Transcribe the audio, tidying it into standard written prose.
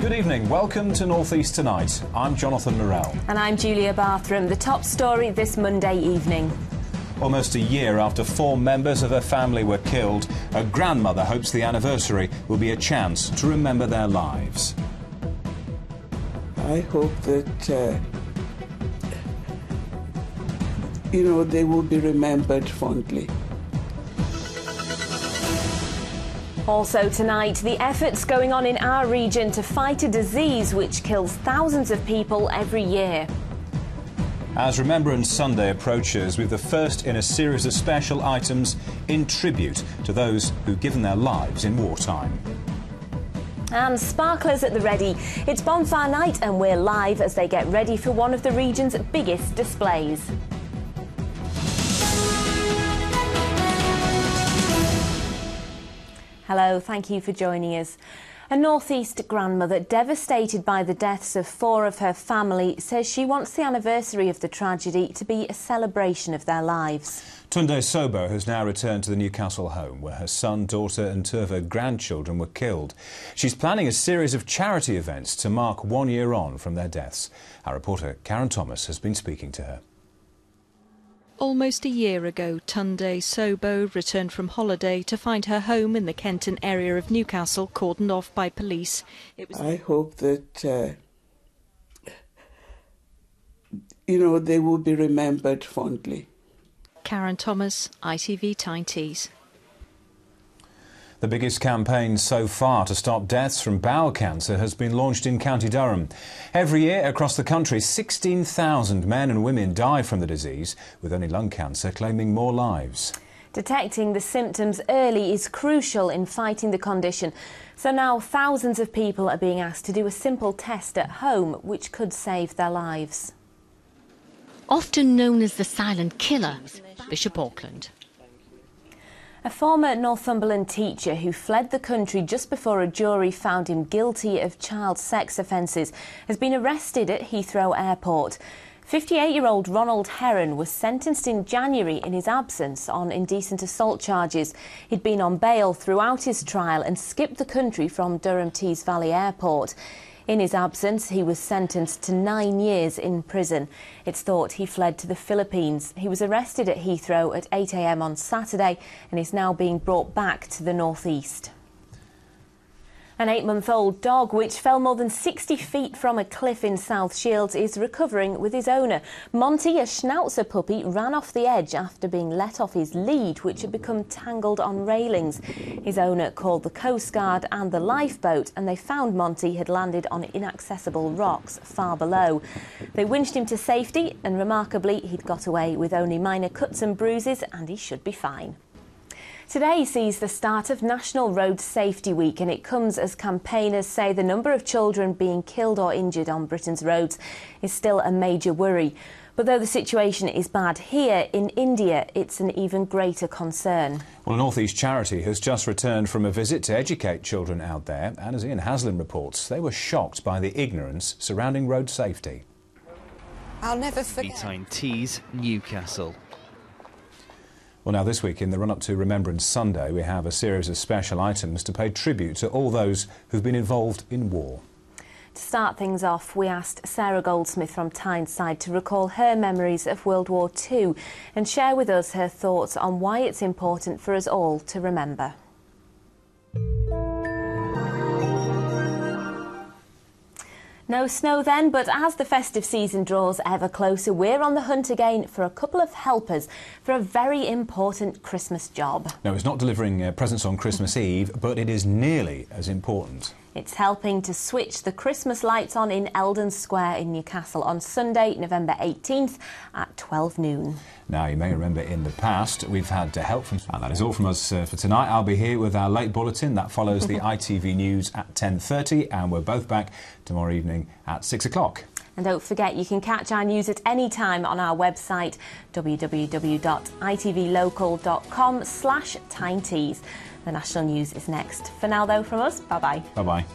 Good evening, welcome to North East Tonight. I'm Jonathan Morell. And I'm Julia Barthram. The top story this Monday evening. Almost a year after 4 members of her family were killed, a grandmother hopes the anniversary will be a chance to remember their lives. I hope that, they will be remembered fondly. Also tonight, the efforts going on in our region to fight a disease which kills thousands of people every year. As Remembrance Sunday approaches, with the first in a series of special items in tribute to those who've given their lives in wartime. And sparklers at the ready. It's bonfire night and we're live as they get ready for one of the region's biggest displays. Hello, thank you for joining us. A North East grandmother devastated by the deaths of 4 of her family says she wants the anniversary of the tragedy to be a celebration of their lives. Tunde Sobo has now returned to the Newcastle home where her son, daughter and 2 of her grandchildren were killed. She's planning a series of charity events to mark 1 year on from their deaths. Our reporter Karen Thomas has been speaking to her. Almost a year ago, Tunde Sobo returned from holiday to find her home in the Kenton area of Newcastle cordoned off by police. I hope that, they will be remembered fondly. Karen Thomas, ITV Tyne Tees. The biggest campaign so far to stop deaths from bowel cancer has been launched in County Durham. Every year across the country, 16,000 men and women die from the disease, with only lung cancer claiming more lives. Detecting the symptoms early is crucial in fighting the condition. So now thousands of people are being asked to do a simple test at home, which could save their lives. Often known as the silent killer, Bishop Auckland. A former Northumberland teacher who fled the country just before a jury found him guilty of child sex offences has been arrested at Heathrow Airport. 58-year-old Ronald Heron was sentenced in January in his absence on indecent assault charges. He'd been on bail throughout his trial and skipped the country from Durham Tees Valley Airport. In his absence, he was sentenced to 9 years in prison. It's thought he fled to the Philippines. He was arrested at Heathrow at 8 a.m. on Saturday and is now being brought back to the North East. An 8-month-old dog which fell more than 60 feet from a cliff in South Shields is recovering with his owner. Monty, a Schnauzer puppy, ran off the edge after being let off his lead, which had become tangled on railings. His owner called the Coast Guard and the lifeboat, and they found Monty had landed on inaccessible rocks far below. They winched him to safety, and remarkably, he'd got away with only minor cuts and bruises, and he should be fine. Today sees the start of National Road Safety Week, and it comes as campaigners say the number of children being killed or injured on Britain's roads is still a major worry. But though the situation is bad here, in India it's an even greater concern. Well, a North East charity has just returned from a visit to educate children out there, and as Ian Haslin reports, they were shocked by the ignorance surrounding road safety. I'll never forget. Tyne Tees, Newcastle. Well, now this week, in the run-up to Remembrance Sunday, we have a series of special items to pay tribute to all those who've been involved in war. To start things off, we asked Sarah Goldsmith from Tyneside to recall her memories of World War II and share with us her thoughts on why it's important for us all to remember. No snow then, but as the festive season draws ever closer, we're on the hunt again for a couple of helpers for a very important Christmas job. No, it's not delivering presents on Christmas Eve, but it is nearly as important. It's helping to switch the Christmas lights on in Eldon Square in Newcastle on Sunday, November 18th at 12 noon. Now, you may remember in the past we've had help from... And that is all from us for tonight. I'll be here with our late bulletin. That follows the ITV News at 10:30, and we're both back tomorrow evening at 6 o'clock. And don't forget, you can catch our news at any time on our website, www.itvlocal.com/Tyne Tees. The national news is next. For now, though, from us, bye-bye. Bye-bye.